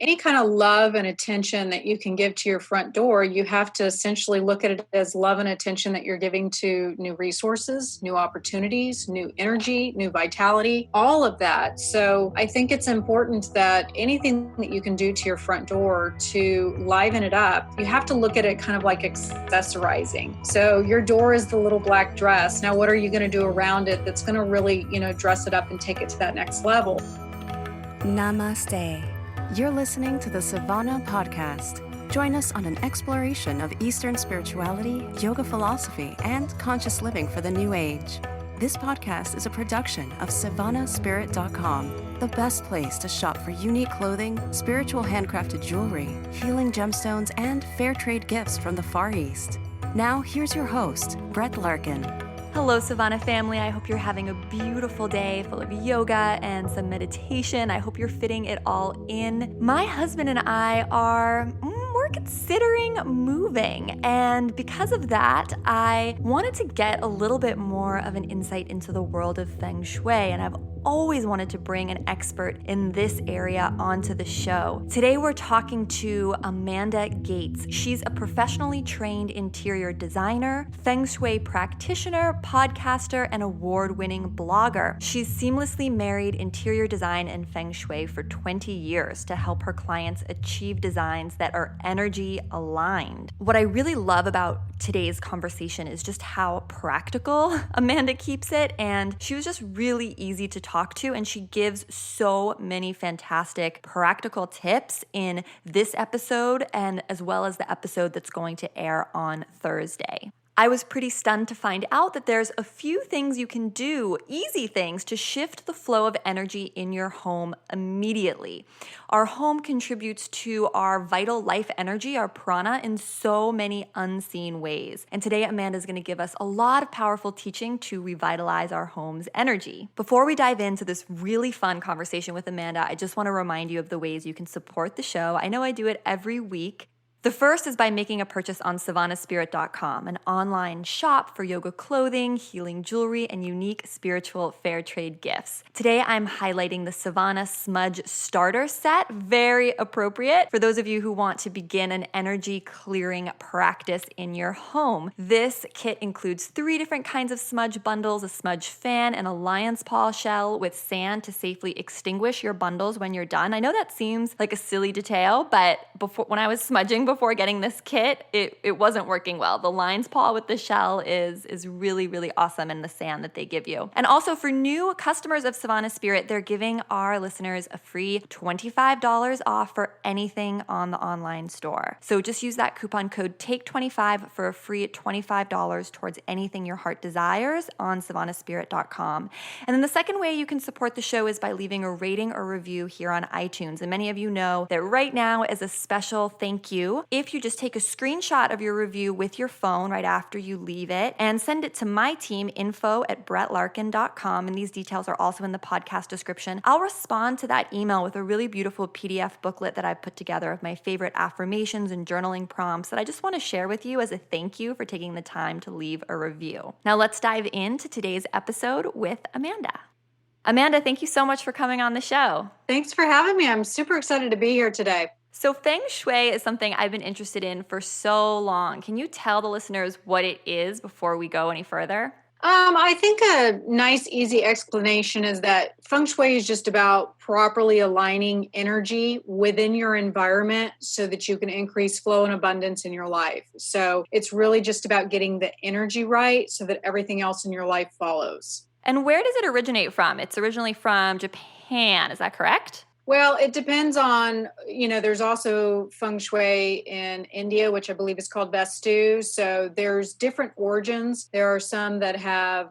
any kind of love and attention that you can give to your front door, you have to essentially look at it as love and attention that you're giving to new resources, new opportunities, new energy, new vitality, all of that. So I think it's important that anything that you can do to your front door to liven it up, you have to look at it kind of like accessorizing. So your door is the little black dress. Now, what are you going to do around it that's going to really, dress it up and take it to that next level? Namaste. You're listening to the Savannah Podcast. Join us on an exploration of Eastern spirituality, yoga philosophy, and conscious living for the new age. This podcast is a production of SavannahSpirit.com, the best place to shop for unique clothing, spiritual handcrafted jewelry, healing gemstones, and fair trade gifts from the Far East. Now, here's your host, Brett Larkin. Hello, Savannah family. I hope you're having a beautiful day full of yoga and some meditation. I hope you're fitting it all in. My husband and I we're considering moving. And because of that, I wanted to get a little bit more of an insight into the world of Feng Shui. And I've always wanted to bring an expert in this area onto the show. Today we're talking to Amanda Gates. She's a professionally trained interior designer, Feng Shui practitioner, podcaster, and award-winning blogger. She's seamlessly married interior design and Feng Shui for 20 years to help her clients achieve designs that are energy aligned. What I really love about today's conversation is just how practical Amanda keeps it, and she was just really easy to talk to, and she gives so many fantastic practical tips in this episode and as well as the episode that's going to air on Thursday. I was pretty stunned to find out that there's a few things you can do, easy things, to shift the flow of energy in your home immediately. Our home contributes to our vital life energy, our prana, in so many unseen ways. And today, Amanda's going to give us a lot of powerful teaching to revitalize our home's energy. Before we dive into this really fun conversation with Amanda, I just want to remind you of the ways you can support the show. I know I do it every week. The first is by making a purchase on SavannahSpirit.com, an online shop for yoga clothing, healing jewelry, and unique spiritual fair trade gifts. Today, I'm highlighting the Savannah Smudge Starter Set, very appropriate for those of you who want to begin an energy clearing practice in your home. This kit includes 3 different kinds of smudge bundles, a smudge fan, and a lion's paw shell with sand to safely extinguish your bundles when you're done. I know that seems like a silly detail, but when I was smudging before getting this kit, it wasn't working well. The lion's paw with the shell is really, really awesome, and the sand that they give you. And also for new customers of Savannah Spirit, they're giving our listeners a free $25 off for anything on the online store. So just use that coupon code TAKE25 for a free $25 towards anything your heart desires on SavannahSpirit.com. And then the second way you can support the show is by leaving a rating or review here on iTunes. And many of you know that right now is a special thank you if you just take a screenshot of your review with your phone right after you leave it and send it to my team, info@brettlarkin.com. And these details are also in the podcast description. I'll respond to that email with a really beautiful PDF booklet that I've put together of my favorite affirmations and journaling prompts that I just want to share with you as a thank you for taking the time to leave a review. Now let's dive into today's episode with Amanda. Amanda, thank you so much for coming on the show. Thanks for having me. I'm super excited to be here today. So Feng Shui is something I've been interested in for so long. Can you tell the listeners what it is before we go any further? I think a nice, easy explanation is that Feng Shui is just about properly aligning energy within your environment so that you can increase flow and abundance in your life. So it's really just about getting the energy right so that everything else in your life follows. And where does it originate from? It's originally from Japan, is that correct? Well, it depends on, there's also Feng Shui in India, which I believe is called Vastu. So there's different origins. There are some that have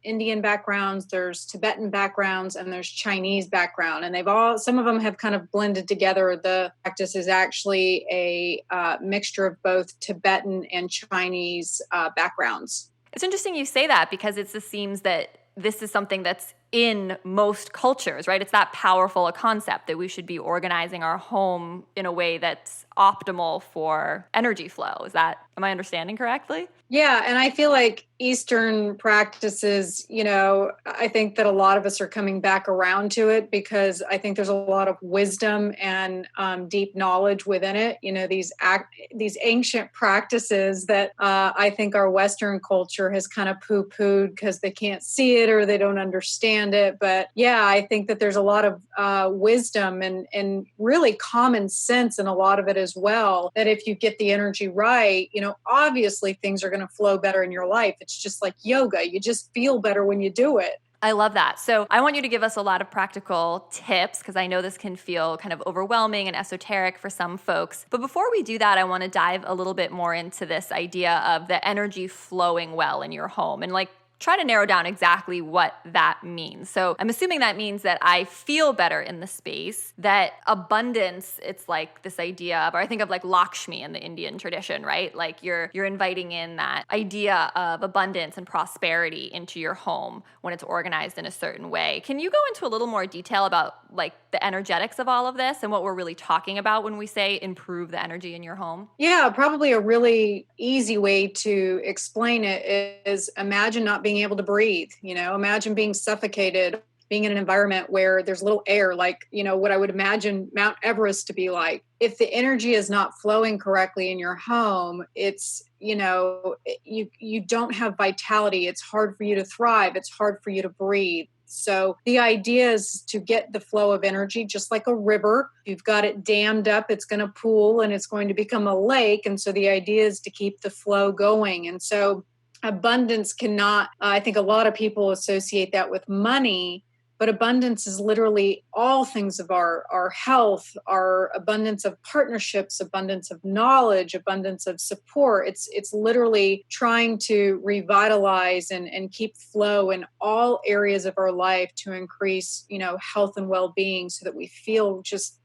Indian backgrounds, there's Tibetan backgrounds, and there's Chinese background. And some of them have kind of blended together. The practice is actually a mixture of both Tibetan and Chinese backgrounds. It's interesting you say that because it just seems that this is something that's in most cultures, right? It's that powerful a concept that we should be organizing our home in a way that's optimal for energy flow. Am I understanding correctly? Yeah. And I feel like Eastern practices, I think that a lot of us are coming back around to it because I think there's a lot of wisdom and deep knowledge within it. These ancient practices that I think our Western culture has kind of poo-pooed because they can't see it or they don't understand it. But yeah, I think that there's a lot of wisdom and really common sense in a lot of it as well, that if you get the energy right, obviously things are going to flow better in your life. It's just like yoga. You just feel better when you do it. I love that. So I want you to give us a lot of practical tips because I know this can feel kind of overwhelming and esoteric for some folks. But before we do that, I want to dive a little bit more into this idea of the energy flowing well in your home and try to narrow down exactly what that means. So I'm assuming that means that I feel better in the space, that abundance, it's like this idea of, or I think of like Lakshmi in the Indian tradition, right? Like you're inviting in that idea of abundance and prosperity into your home when it's organized in a certain way. Can you go into a little more detail about like the energetics of all of this and what we're really talking about when we say improve the energy in your home? Yeah, probably a really easy way to explain it is imagine not being able to breathe. Imagine being suffocated, being in an environment where there's little air, like, what I would imagine Mount Everest to be like. If the energy is not flowing correctly in your home, it's, you don't have vitality. It's hard for you to thrive. It's hard for you to breathe. So the idea is to get the flow of energy, just like a river. You've got it dammed up, it's going to pool and it's going to become a lake. And so the idea is to keep the flow going. And so abundance cannot, I think a lot of people associate that with money, but abundance is literally all things of our health, our abundance of partnerships, abundance of knowledge, abundance of support. It's literally trying to revitalize and keep flow in all areas of our life to increase, health and well-being so that we feel just,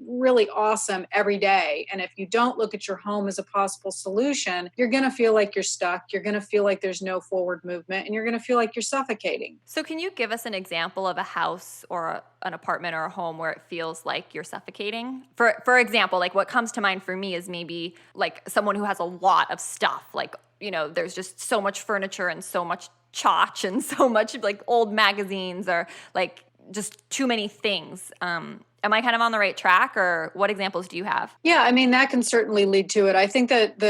really awesome every day. And if you don't look at your home as a possible solution, you're going to feel like you're stuck. You're going to feel like there's no forward movement and you're going to feel like you're suffocating. So can you give us an example of a house or an apartment or a home where it feels like you're suffocating? For example, like what comes to mind for me is maybe like someone who has a lot of stuff, like, there's just so much furniture and so much tchotch and so much like old magazines or like just too many things. Am I kind of on the right track, or what examples do you have? Yeah, I mean, that can certainly lead to it. I think that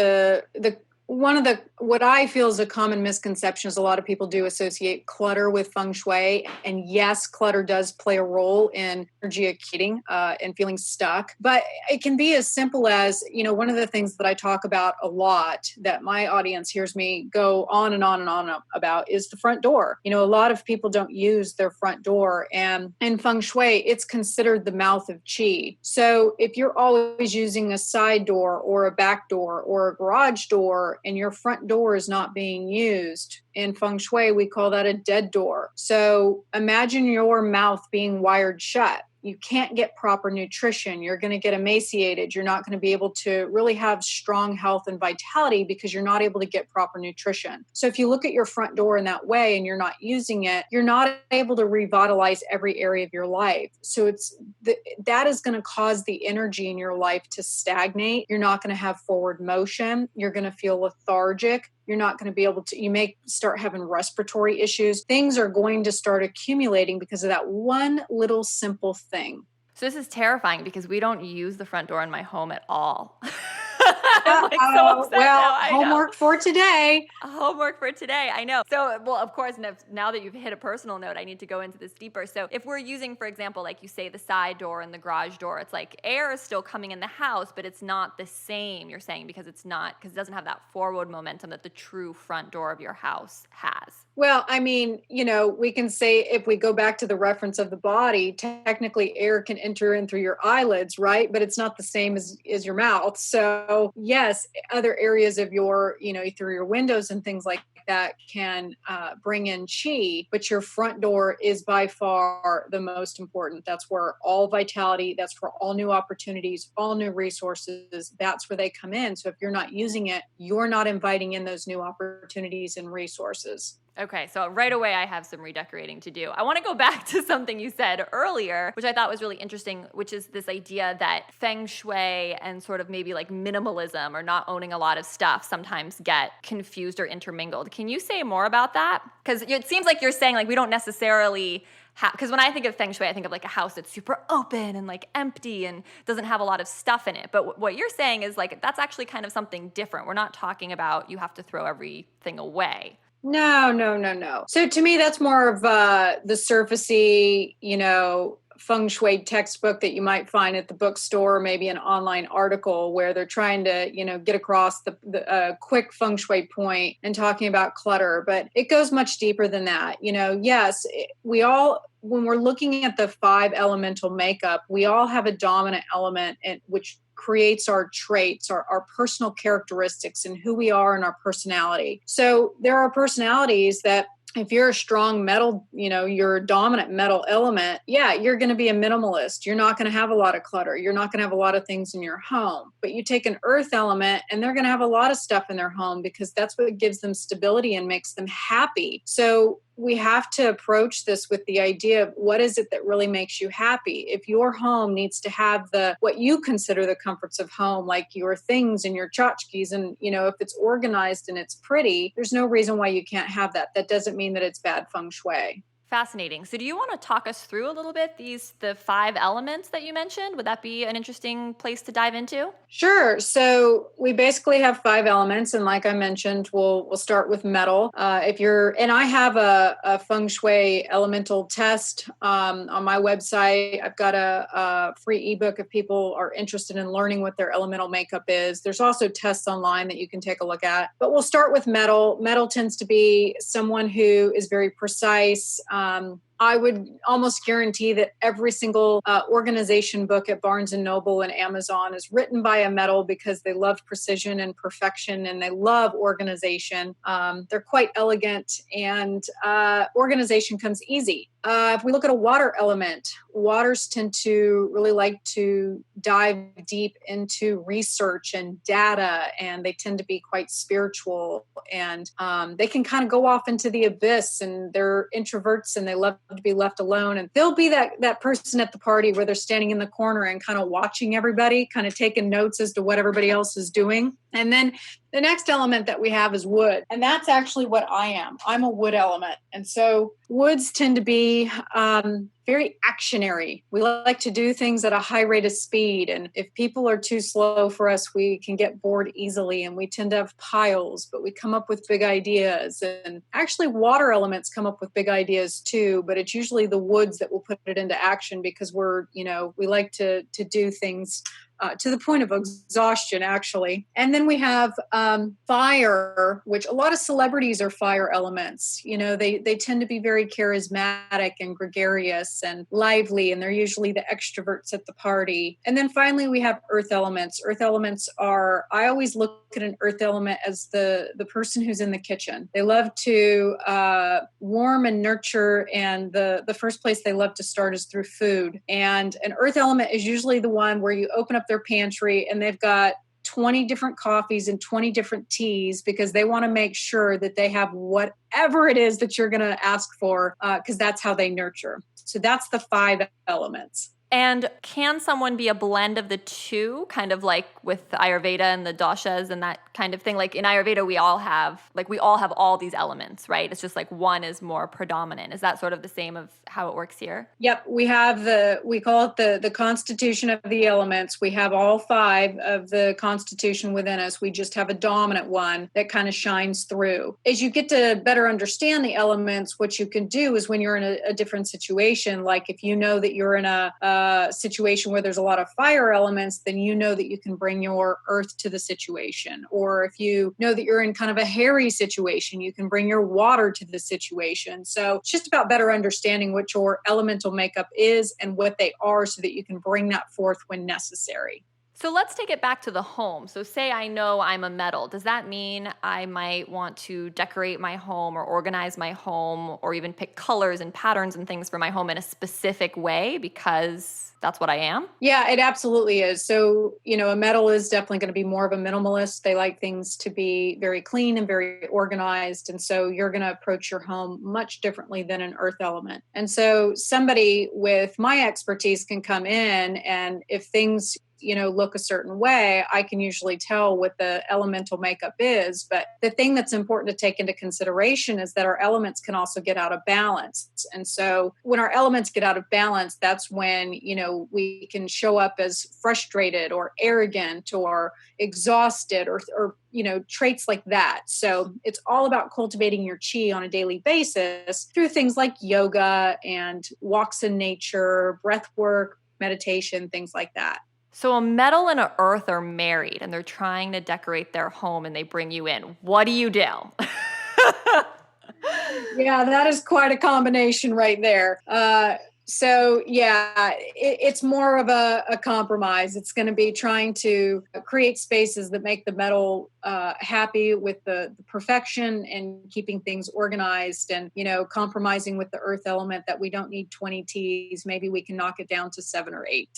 what I feel is a common misconception is a lot of people do associate clutter with Feng Shui. And yes, clutter does play a role in energy accumulating and feeling stuck. But it can be as simple as, one of the things that I talk about a lot that my audience hears me go on and on and on about is the front door. A lot of people don't use their front door. And in Feng Shui, it's considered the mouth of qi. So if you're always using a side door or a back door or a garage door and your front door is not being used, in Feng Shui, we call that a dead door. So imagine your mouth being wired shut. You can't get proper nutrition. You're going to get emaciated. You're not going to be able to really have strong health and vitality because you're not able to get proper nutrition. So if you look at your front door in that way and you're not using it, you're not able to revitalize every area of your life. So that is going to cause the energy in your life to stagnate. You're not going to have forward motion. You're going to feel lethargic. You're not going to be able to, you may start having respiratory issues. Things are going to start accumulating because of that one little simple thing. So this is terrifying because we don't use the front door in my home at all. I'm so upset now. Homework for today. Homework for today. I know. So, well, of course, now that you've hit a personal note, I need to go into this deeper. So if we're using, for example, like you say, the side door and the garage door, it's like air is still coming in the house, but it's not the same, you're saying, because it doesn't have that forward momentum that the true front door of your house has. Well, I mean, we can say if we go back to the reference of the body, technically air can enter in through your eyelids, right? But it's not the same as your mouth. So yes, other areas of your, through your windows and things like that can bring in chi, but your front door is by far the most important. That's where all vitality, that's where all new opportunities, all new resources, that's where they come in. So if you're not using it, you're not inviting in those new opportunities and resources. Okay, so right away I have some redecorating to do. I want to go back to something you said earlier, which I thought was really interesting, which is this idea that Feng Shui and sort of maybe like minimalism or not owning a lot of stuff sometimes get confused or intermingled. Can you say more about that? Because it seems like you're saying like we don't necessarily because when I think of Feng Shui, I think of like a house that's super open and like empty and doesn't have a lot of stuff in it. But what you're saying is like that's actually kind of something different. We're not talking about you have to throw everything away. No. So to me, that's more of the surfacey, Feng Shui textbook that you might find at the bookstore, maybe an online article where they're trying to, get across the quick Feng Shui point and talking about clutter. But it goes much deeper than that. Yes, when we're looking at the 5 elemental makeup, we all have a dominant element which creates our traits, our personal characteristics and who we are and our personality. So there are personalities that if you're a strong metal, you're a dominant metal element, you're going to be a minimalist. You're not going to have a lot of clutter. You're not going to have a lot of things in your home. But you take an earth element and they're going to have a lot of stuff in their home because that's what gives them stability and makes them happy. So we have to approach this with the idea of what is it that really makes you happy? If your home needs to have what you consider the comforts of home, like your things and your tchotchkes, and if it's organized and it's pretty, there's no reason why you can't have that. That doesn't mean that it's bad feng shui. Fascinating. So do you want to talk us through a little bit the 5 elements that you mentioned? Would that be an interesting place to dive into? Sure. So we basically have 5 elements. And like I mentioned, we'll start with metal. And I have a Feng Shui elemental test on my website. I've got a free ebook if people are interested in learning what their elemental makeup is. There's also tests online that you can take a look at. But we'll start with metal. Metal tends to be someone who is very precise. I would almost guarantee that every single organization book at Barnes & Noble and Amazon is written by a metal because they love precision and perfection and they love organization. They're quite elegant and organization comes easy. If we look at a water element, waters tend to really like to dive deep into research and data, and they tend to be quite spiritual, and they can kind of go off into the abyss, and they're introverts and they love to be left alone. And they'll be that person at the party where they're standing in the corner and kind of watching everybody, kind of taking notes as to what everybody else is doing. And then the next element that we have is wood. And that's actually what I am. I'm a wood element. And so woods tend to be very actionary. We like to do things at a high rate of speed. And if people are too slow for us, we can get bored easily. And we tend to have piles, but we come up with big ideas. And actually water elements come up with big ideas too, but it's usually the woods that will put it into action because we like to do things to the point of exhaustion, actually. And then we have fire, which a lot of celebrities are fire elements. They tend to be very charismatic and gregarious and lively, and they're usually the extroverts at the party. And then finally, we have earth elements. Earth elements I always look at an earth element as the person who's in the kitchen. They love to warm and nurture, and the first place they love to start is through food. And an earth element is usually the one where you open up their pantry and they've got 20 different coffees and 20 different teas because they want to make sure that they have whatever it is that you're going to ask for because that's how they nurture. So that's the 5 elements. And can someone be a blend of the two, kind of like with Ayurveda and the doshas and that kind of thing? Like in Ayurveda, we all have all these elements, right? It's just like one is more predominant. Is that sort of the same of how it works here? Yep. We call it the constitution of the elements. We have all 5 of the constitution within us. We just have a dominant one that kind of shines through. As you get to better understand the elements, what you can do is when you're in a different situation, like if you know that you're in a situation where there's a lot of fire elements, then you know that you can bring your earth to the situation. Or if you know that you're in kind of a hairy situation, you can bring your water to the situation. So it's just about better understanding what your elemental makeup is and what they are so that you can bring that forth when necessary. So let's take it back to the home. So say I know I'm a metal. Does that mean I might want to decorate my home or organize my home or even pick colors and patterns and things for my home in a specific way because that's what I am? Yeah, it absolutely is. So, a metal is definitely going to be more of a minimalist. They like things to be very clean and very organized. And so you're going to approach your home much differently than an earth element. And so somebody with my expertise can come in, and if things look a certain way, I can usually tell what the elemental makeup is. But the thing that's important to take into consideration is that our elements can also get out of balance. And so when our elements get out of balance, that's when, we can show up as frustrated or arrogant or exhausted or traits like that. So it's all about cultivating your chi on a daily basis through things like yoga and walks in nature, breath work, meditation, things like that. So a metal and an earth are married and they're trying to decorate their home and they bring you in. What do you do? Yeah, that is quite a combination right there. It's more of a compromise. It's going to be trying to create spaces that make the metal happy with the perfection and keeping things organized and, compromising with the earth element that we don't need 20 T's. Maybe we can knock it down to 7 or 8.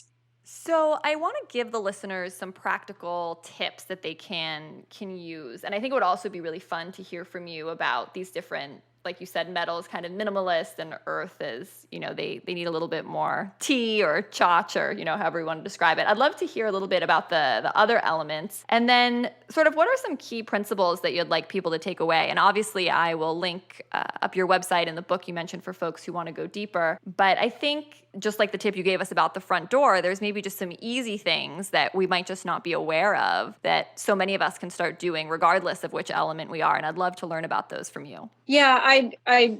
So I want to give the listeners some practical tips that they can use. And I think it would also be really fun to hear from you about these different, like you said, metal is kind of minimalist and earth is, they need a little bit more tea or chach or, however you want to describe it. I'd love to hear a little bit about the other elements. And then sort of what are some key principles that you'd like people to take away? And obviously I will link up your website and the book you mentioned for folks who want to go deeper. But I think just like the tip you gave us about the front door, there's maybe just some easy things that we might just not be aware of that so many of us can start doing regardless of which element we are. And I'd love to learn about those from you. Yeah,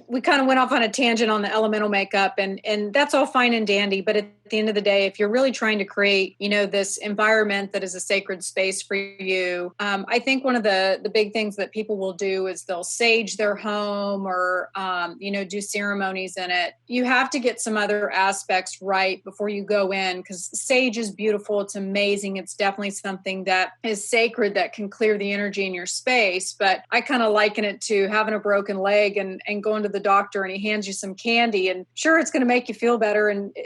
we kind of went off on a tangent on the elemental makeup and that's all fine and dandy. But at the end of the day, if you're really trying to create, this environment that is a sacred space for you, I think one of the big things that people will do is they'll sage their home or, do ceremonies in it. You have to get some other aspects right before you go in because sage is beautiful. It's amazing. It's definitely something that is sacred that can clear the energy in your space. But I kind of liken it to having a broken leg and going to the doctor and he hands you some candy and sure, it's going to make you feel better. And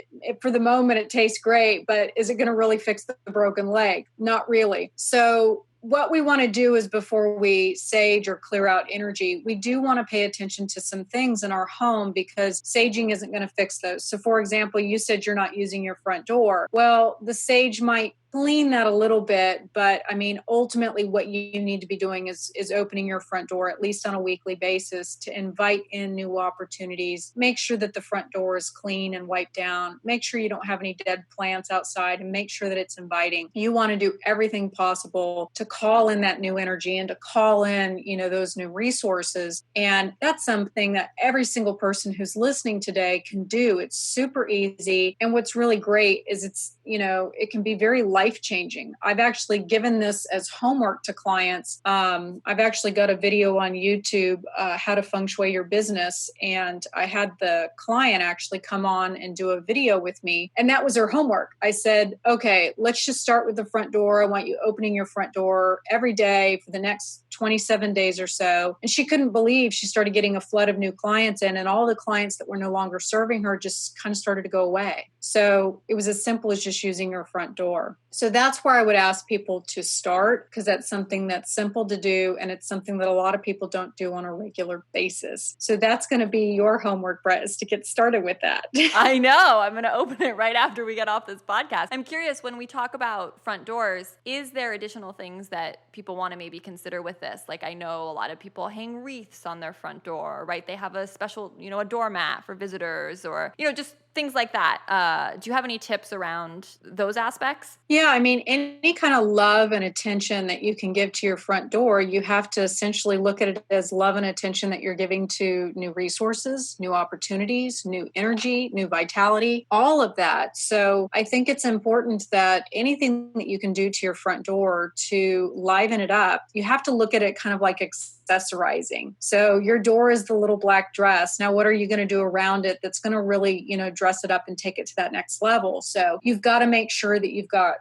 for the moment, it tastes great, but is it going to really fix the broken leg? Not really. So what we want to do is before we sage or clear out energy, we do want to pay attention to some things in our home because saging isn't going to fix those. So for example, you said you're not using your front door. Well, the sage might clean that a little bit, but ultimately what you need to be doing is opening your front door at least on a weekly basis to invite in new opportunities. Make sure that the front door is clean and wiped down. Make sure you don't have any dead plants outside and make sure that it's inviting. You want to do everything possible to call in that new energy and to call in, those new resources. And that's something that every single person who's listening today can do. It's super easy. And what's really great is it's, it can be very life-changing. I've actually given this as homework to clients. I've actually got a video on YouTube, how to feng shui your business. And I had the client actually come on and do a video with me. And that was her homework. I said, okay, let's just start with the front door. I want you opening your front door every day for the next 27 days or so. And she couldn't believe she started getting a flood of new clients in and all the clients that were no longer serving her just kind of started to go away. So it was as simple as just using your front door. So that's where I would ask people to start because that's something that's simple to do. And it's something that a lot of people don't do on a regular basis. So that's going to be your homework, Brett, is to get started with that. I know. I'm going to open it right after we get off this podcast. I'm curious, when we talk about front doors, is there additional things that people want to maybe consider with this? Like I know a lot of people hang wreaths on their front door, right? They have a special, a doormat for visitors or, just things like that. Do you have any tips around those aspects? Yeah, any kind of love and attention that you can give to your front door, you have to essentially look at it as love and attention that you're giving to new resources, new opportunities, new energy, new vitality, all of that. So I think it's important that anything that you can do to your front door to liven it up, you have to look at it kind of like accessorizing. So your door is the little black dress. Now, what are you going to do around it that's going to really, dress it up and take it to that next level? So you've got to make sure that you've got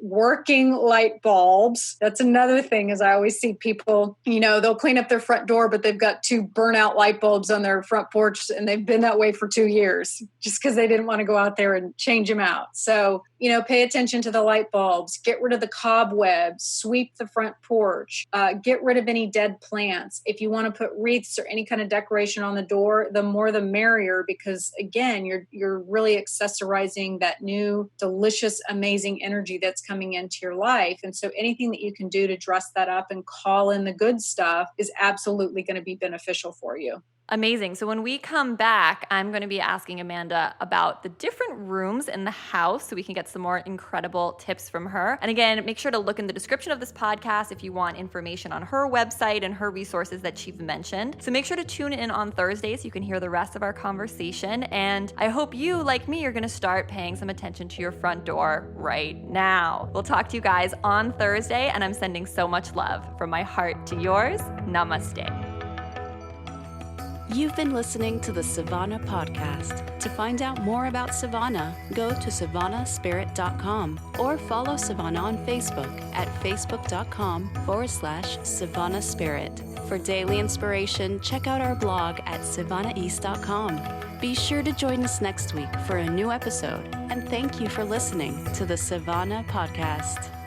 working light bulbs. That's another thing, is I always see people, they'll clean up their front door, but they've got 2 burnout light bulbs on their front porch, and they've been that way for 2 years just because they didn't want to go out there and change them out. So, pay attention to the light bulbs, get rid of the cobwebs, sweep the front porch, get rid of any dead plants. If you want to put wreaths or any kind of decoration on the door, the more the merrier, because again, you're really accessorizing that new, delicious, amazing energy that's coming into your life. And so anything that you can do to dress that up and call in the good stuff is absolutely going to be beneficial for you. Amazing. So when we come back, I'm going to be asking Amanda about the different rooms in the house so we can get some more incredible tips from her. And again, make sure to look in the description of this podcast if you want information on her website and her resources that she's mentioned. So make sure to tune in on Thursday so you can hear the rest of our conversation. And I hope you, like me, are going to start paying some attention to your front door right now. We'll talk to you guys on Thursday, and I'm sending so much love from my heart to yours. Namaste. You've been listening to the Savannah Podcast. To find out more about Savannah, go to savannahspirit.com or follow Savannah on Facebook at facebook.com/Savannah Spirit. For daily inspiration, check out our blog at savannaeast.com. Be sure to join us next week for a new episode, and thank you for listening to the Savannah Podcast.